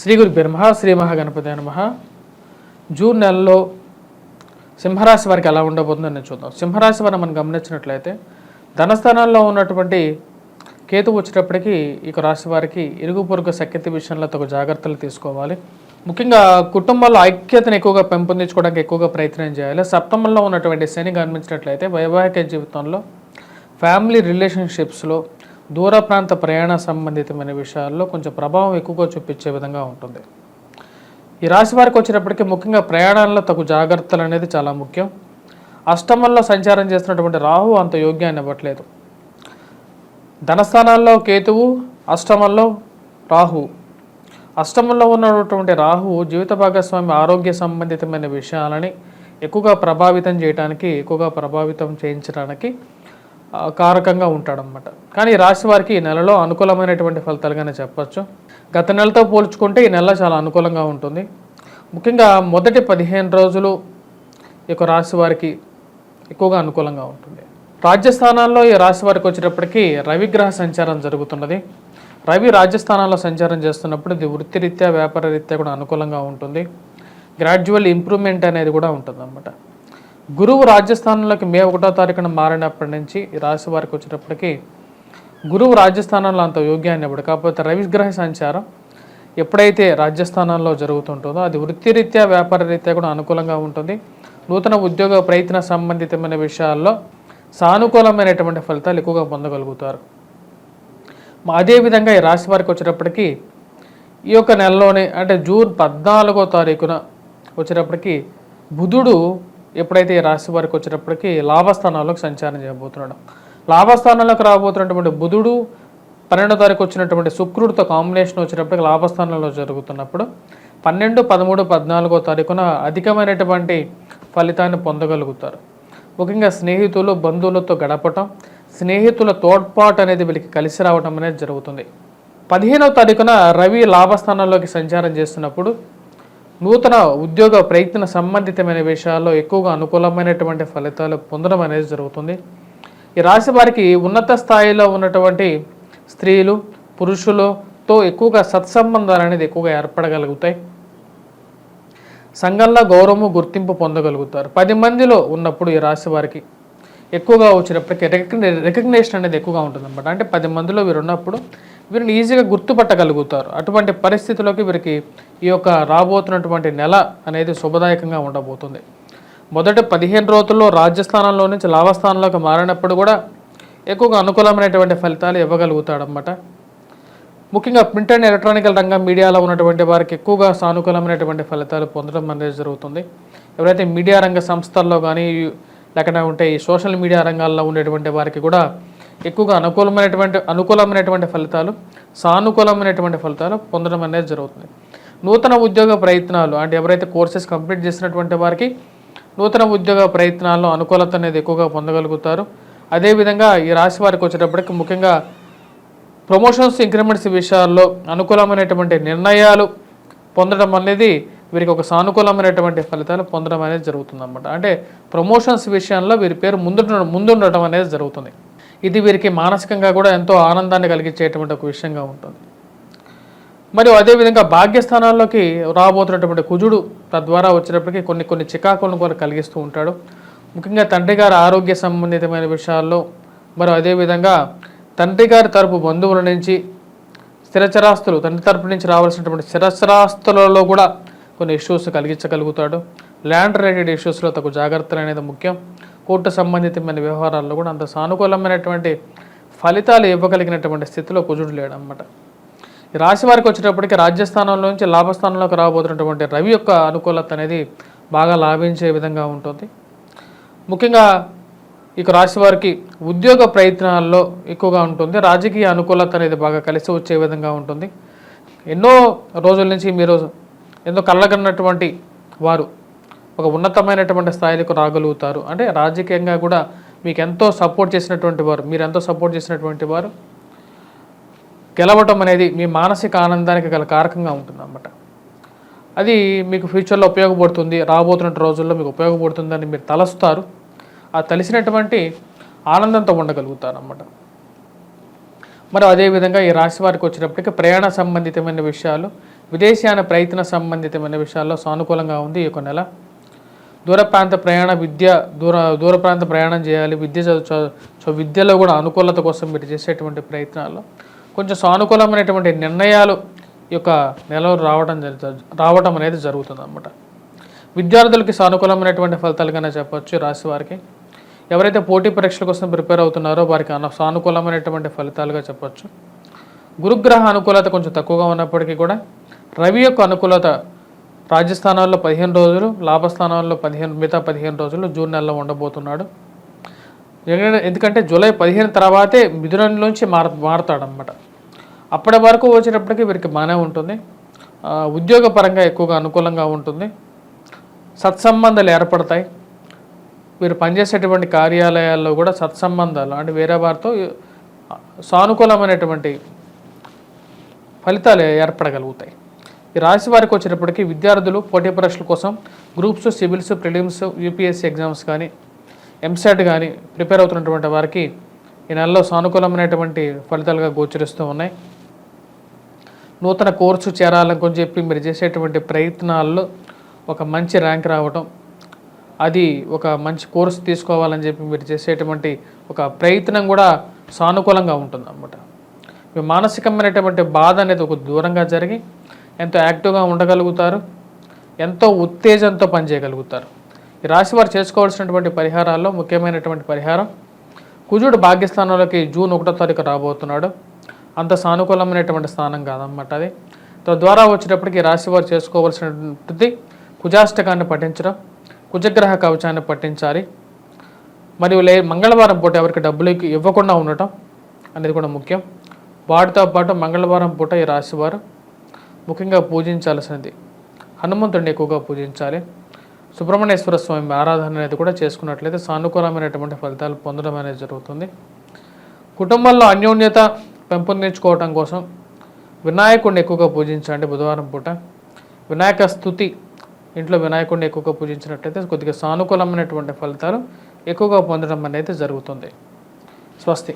శ్రీ గురుభ్యో నమః. శ్రీ మహాగణపతి నమః. జూన్ నెలలో సింహరాశి వారికి ఎలా ఉండబోతుందో నేను చూద్దాం. సింహరాశి వారిని మనం గమనించినట్లయితే ధనస్థానాల్లో ఉన్నటువంటి కేతు వచ్చేటప్పటికి ఇక రాశి వారికి ఇరుగు పొరుగు సఖ్యత విషయంలో తగు జాగ్రత్తలు తీసుకోవాలి. ముఖ్యంగా కుటుంబాల్లో ఐక్యతను ఎక్కువగా పెంపొందించుకోవడానికి ఎక్కువగా ప్రయత్నం చేయాలి. సప్తమంలో ఉన్నటువంటి శని గమనించినట్లయితే వైవాహిక జీవితంలో, ఫ్యామిలీ రిలేషన్షిప్స్లో, దూర ప్రాంత ప్రయాణ సంబంధితమైన విషయాల్లో కొంచెం ప్రభావం ఎక్కువగా చూపించే విధంగా ఉంటుంది. ఈ రాశి వారికి వచ్చేటప్పటికి ముఖ్యంగా ప్రయాణాల్లో తగు జాగ్రత్తలు అనేది చాలా ముఖ్యం. అష్టమంలో సంచారం చేస్తున్నటువంటి రాహు అంత యోగ్యాన్ని ఇవ్వట్లేదు. ధనస్థానాల్లో కేతువు, అష్టమంలో రాహు. అష్టమంలో ఉన్నటువంటి రాహు జీవిత భాగస్వామి ఆరోగ్య సంబంధితమైన విషయాలని ఎక్కువగా ప్రభావితం చేయడానికి, ఎక్కువగా ప్రభావితం చేయించడానికి కారకంగా ఉంటాడనమాట. కానీ ఈ రాశి వారికి ఈ నెలలో అనుకూలమైనటువంటి ఫలితాలుగానే చెప్పచ్చు. గత నెలతో పోల్చుకుంటే ఈ నెల చాలా అనుకూలంగా ఉంటుంది. ముఖ్యంగా మొదటి 15 రోజులు ఈ రాశి వారికి ఎక్కువగా అనుకూలంగా ఉంటుంది. రాజ్యస్థానాల్లో ఈ రాశి వారికి వచ్చేటప్పటికి రవిగ్రహ సంచారం జరుగుతున్నది. రవి రాజ్యస్థానాల్లో సంచారం చేస్తున్నప్పుడు ఇది వృత్తిరీత్యా, వ్యాపార రీత్యా కూడా అనుకూలంగా ఉంటుంది. గ్రాడ్యువల్ ఇంప్రూవ్మెంట్ అనేది కూడా ఉంటుంది అన్నమాట. గురువు రాజ్యస్థానంలోకి మే 1వ తారీఖున మారినప్పటి నుంచి ఈ రాశి వారికి వచ్చేటప్పటికి గురువు రాజ్యస్థానంలో అంత యోగ్యాన్ని ఇవ్వడు. కాకపోతే రవిగ్రహ సంచారం ఎప్పుడైతే రాజ్యస్థానంలో జరుగుతుంటుందో అది వృత్తిరీత్యా, వ్యాపార రీత్యా కూడా అనుకూలంగా ఉంటుంది. నూతన ఉద్యోగ ప్రయత్న సంబంధితమైన విషయాల్లో సానుకూలమైనటువంటి ఫలితాలు ఎక్కువగా పొందగలుగుతారు. అదేవిధంగా ఈ రాశి వారికి వచ్చేటప్పటికి ఈ యొక్క నెలలోనే అంటే జూన్ 14వ తారీఖున వచ్చేటప్పటికి బుధుడు ఎప్పుడైతే ఈ రాశి వారికి వచ్చేటప్పటికి లాభస్థానాల్లోకి సంచారం చేయబోతున్నాడు. లాభస్థానంలోకి రాబోతున్నటువంటి బుధుడు 12వ తారీఖు వచ్చినటువంటి శుక్రుడితో కాంబినేషన్ వచ్చేటప్పటికి లాభస్థానంలో జరుగుతున్నప్పుడు 12, 13, 14వ తారీఖున అధికమైనటువంటి ఫలితాన్ని పొందగలుగుతారు. ముఖ్యంగా స్నేహితులు, బంధువులతో గడపటం, స్నేహితుల తోడ్పాటు అనేది వీళ్ళకి కలిసి రావడం అనేది జరుగుతుంది. 15వ తారీఖున రవి లాభస్థానంలోకి సంచారం చేస్తున్నప్పుడు నూతన ఉద్యోగ ప్రయత్న సంబంధితమైన విషయాల్లో ఎక్కువగా అనుకూలమైనటువంటి ఫలితాలు పొందడం అనేది జరుగుతుంది. ఈ రాశి వారికి ఉన్నత స్థాయిలో ఉన్నటువంటి స్త్రీలు, పురుషులతో ఎక్కువగా సత్సంబంధాలు అనేది ఎక్కువగా ఏర్పడగలుగుతాయి. సంఘంలో గౌరవము, గుర్తింపు పొందగలుగుతారు. 10 మందిలో ఉన్నప్పుడు ఈ రాశి వారికి ఎక్కువగా వచ్చినప్పటికీ రికగ్నేషన్ అనేది ఎక్కువగా ఉంటుందన్నమాట. అంటే 10 మందిలో వీరు ఉన్నప్పుడు వీరిని ఈజీగా గుర్తుపట్టగలుగుతారు. అటువంటి పరిస్థితుల్లోకి వీరికి ఈ యొక్క రాబోతున్నటువంటి నెల అనేది శుభదాయకంగా ఉండబోతుంది. మొదటి 15 రోజుల్లో రాజ్యస్థానంలో నుంచి లాభస్థానంలోకి మారినప్పుడు కూడా ఎక్కువగా అనుకూలమైనటువంటి ఫలితాలు ఇవ్వగలుగుతాడనమాట. ముఖ్యంగా ప్రింట్ అండ్ ఎలక్ట్రానికల్ రంగం, మీడియాలో ఉన్నటువంటి వారికి ఎక్కువగా సానుకూలమైనటువంటి ఫలితాలు పొందడం అనేది జరుగుతుంది. ఎవరైతే మీడియా రంగ సంస్థల్లో కానీ లేకుండా ఉంటే ఈ సోషల్ మీడియా రంగాల్లో ఉండేటువంటి వారికి కూడా ఎక్కువగా అనుకూలమైనటువంటి ఫలితాలు, సానుకూలమైనటువంటి ఫలితాలు పొందడం అనేది జరుగుతుంది. నూతన ఉద్యోగ ప్రయత్నాలు అంటే ఎవరైతే కోర్సెస్ కంప్లీట్ చేసినటువంటి వారికి నూతన ఉద్యోగ ప్రయత్నాల్లో అనుకూలత అనేది ఎక్కువగా పొందగలుగుతారు. అదేవిధంగా ఈ రాశి వారికి వచ్చేటప్పటికి ముఖ్యంగా ప్రమోషన్స్, ఇంక్రిమెంట్స్ విషయాల్లో అనుకూలమైనటువంటి నిర్ణయాలు పొందడం అనేది వీరికి ఒక సానుకూలమైనటువంటి ఫలితాలు పొందడం అనేది జరుగుతుంది అన్నమాట. అంటే ప్రమోషన్స్ విషయంలో వీరి పేరు ముందుండటం అనేది జరుగుతుంది. ఇది వీరికి మానసికంగా కూడా ఎంతో ఆనందాన్ని కలిగించేటువంటి ఒక విషయంగా ఉంటుంది. మరియు అదేవిధంగా భాగ్యస్థానాల్లోకి రాబోతున్నటువంటి కుజుడు తద్వారా వచ్చేటప్పటికి కొన్ని చికాకులను కూడా కలిగిస్తూ ఉంటాడు. ముఖ్యంగా తండ్రి గారి ఆరోగ్య సంబంధితమైన విషయాల్లో, మరియు అదేవిధంగా తండ్రి గారి తరపు బంధువుల నుంచి స్థిరచరాస్తులు, తండ్రి తరపు నుంచి రావాల్సినటువంటి స్థిరచరాస్తులలో కూడా కొన్ని ఇష్యూస్ కలిగించగలుగుతాడు. ల్యాండ్ రిలేటెడ్ ఇష్యూస్లో తగు జాగ్రత్తలు అనేది ముఖ్యం. కోర్టు సంబంధితమైన వ్యవహారాల్లో కూడా అంత సానుకూలమైనటువంటి ఫలితాలు ఇవ్వగలిగినటువంటి స్థితిలో కుజుడు లేడనమాట. ఈ రాశి వారికి వచ్చేటప్పటికి రాజ్యస్థానంలో నుంచి లాభస్థానంలోకి రాబోతున్నటువంటి రవి యొక్క అనుకూలత అనేది బాగా లాభించే విధంగా ఉంటుంది. ముఖ్యంగా ఇక రాశి వారికి ఉద్యోగ ప్రయత్నాల్లో ఎక్కువగా ఉంటుంది. రాజకీయ అనుకూలత అనేది బాగా కలిసి వచ్చే విధంగా ఉంటుంది. ఎన్నో రోజుల నుంచి మీరు ఎంతో కళ్ళగన్నటువంటి వారు ఒక ఉన్నతమైనటువంటి స్థాయిలకు రాగలుగుతారు. అంటే రాజకీయంగా కూడా మీకు ఎంతో సపోర్ట్ చేసినటువంటి వారు, మీరు ఎంతో సపోర్ట్ చేసినటువంటి వారు గెలవటం అనేది మీ మానసిక ఆనందానికి గల కారకంగా ఉంటుంది అన్నమాట. అది మీకు ఫ్యూచర్లో ఉపయోగపడుతుంది, రాబోతున్న రోజుల్లో మీకు ఉపయోగపడుతుందని మీరు తలస్తారు. ఆ తలిసినటువంటి ఆనందంతో ఉండగలుగుతారు అన్నమాట. మరి అదేవిధంగా ఈ రాశి వారికి వచ్చినప్పటికీ ప్రయాణ సంబంధితమైన విషయాలు, విదేశీయాన ప్రయత్న సంబంధితమైన విషయాల్లో సానుకూలంగా ఉంది ఈ యొక్క నెల. దూర ప్రాంత ప్రయాణ విద్య దూర ప్రాంత ప్రయాణం చేయాలి, విద్యలో కూడా అనుకూలత కోసం మీరు చేసేటువంటి ప్రయత్నాల్లో కొంచెం సానుకూలమైనటువంటి నిర్ణయాలు ఈ యొక్క నెలలో రావడం అనేది జరుగుతుంది అన్నమాట. విద్యార్థులకి సానుకూలమైనటువంటి ఫలితాలుగానే చెప్పవచ్చు. రాశి వారికి ఎవరైతే పోటీ పరీక్షల కోసం ప్రిపేర్ అవుతున్నారో వారికి సానుకూలమైనటువంటి ఫలితాలుగా చెప్పచ్చు. గురుగ్రహ అనుకూలత కొంచెం తక్కువగా ఉన్నప్పటికీ కూడా రవి యొక్క అనుకూలత రాజ్యస్థానాల్లో 15 రోజులు, లాభస్థానాల్లో మిగతా 15 రోజులు జూన్ నెలలో ఉండబోతున్నాడు. ఎందుకంటే జూలై 15 తర్వాతే మిథునంలోంచి మారుతాడనమాట. అప్పటి వరకు వచ్చేటప్పటికి వీరికి బాగానే ఉంటుంది. ఉద్యోగపరంగా ఎక్కువగా అనుకూలంగా ఉంటుంది. సత్సంబంధాలు ఏర్పడతాయి. వీరు పనిచేసేటువంటి కార్యాలయాల్లో కూడా సత్సంబంధాలు అంటే వేరే వారితో సానుకూలమైనటువంటి ఫలితాలు ఏర్పడగలుగుతాయి. ఈ రాశి వారికి వచ్చేటప్పటికి విద్యార్థులు పోటీ పరీక్షల కోసం groups, civils, prelims, UPSC exams కానీ, ఎంసెట్ కానీ ప్రిపేర్ అవుతున్నటువంటి వారికి ఈ నెలలో సానుకూలమైనటువంటి ఫలితాలుగా గోచరిస్తూ ఉన్నాయి. నూతన కోర్సు చేరాలని చెప్పి మీరు చేసేటువంటి ప్రయత్నాల్లో ఒక మంచి ర్యాంక్ రావటం, అది ఒక మంచి కోర్సు తీసుకోవాలని చెప్పి మీరు చేసేటువంటి ఒక ప్రయత్నం కూడా సానుకూలంగా ఉంటుంది అన్నమాట. మీ మానసికమైనటువంటి బాధ అనేది ఒక దూరంగా జరిగి ఎంతో యాక్టివ్గా ఉండగలుగుతారు, ఎంతో ఉత్తేజంతో పనిచేయగలుగుతారు. ఈ రాశి వారు చేసుకోవాల్సినటువంటి పరిహారాల్లో ముఖ్యమైనటువంటి పరిహారం, కుజుడు భాగ్యస్థానంలోకి జూన్ 1వ తారీఖు రాబోతున్నాడు. అంత సానుకూలమైనటువంటి స్థానం కాదన్నమాట అది. తద్వారా వచ్చేటప్పటికి రాశి వారు చేసుకోవాల్సినటువంటి కుజాష్టకాన్ని పఠించడం, కుజగ్రహ కవచాన్ని పఠించాలి. మరియు మంగళవారం పూట ఎవరికి డబ్బులు ఇవ్వకుండా ఉండటం అనేది కూడా ముఖ్యం. వాటితో పాటు మంగళవారం పూట ఈ రాశివారు ముఖ్యంగా పూజించాల్సినది హనుమంతుడిని ఎక్కువగా పూజించాలి. సుబ్రహ్మణ్యేశ్వర స్వామి ఆరాధన అనేది కూడా చేసుకున్నట్లయితే సానుకూలమైనటువంటి ఫలితాలు పొందడం అనేది జరుగుతుంది. కుటుంబంలో అన్యోన్యత పెంపొందించుకోవటం కోసం వినాయకుడిని ఎక్కువగా పూజించండి. బుధవారం పూట వినాయక స్తుతి ఇంట్లో వినాయకుడిని ఎక్కువగా పూజించినట్లయితే కొద్దిగా సానుకూలమైనటువంటి ఫలితాలు ఎక్కువగా పొందడం అనేది జరుగుతుంది. స్వస్తి.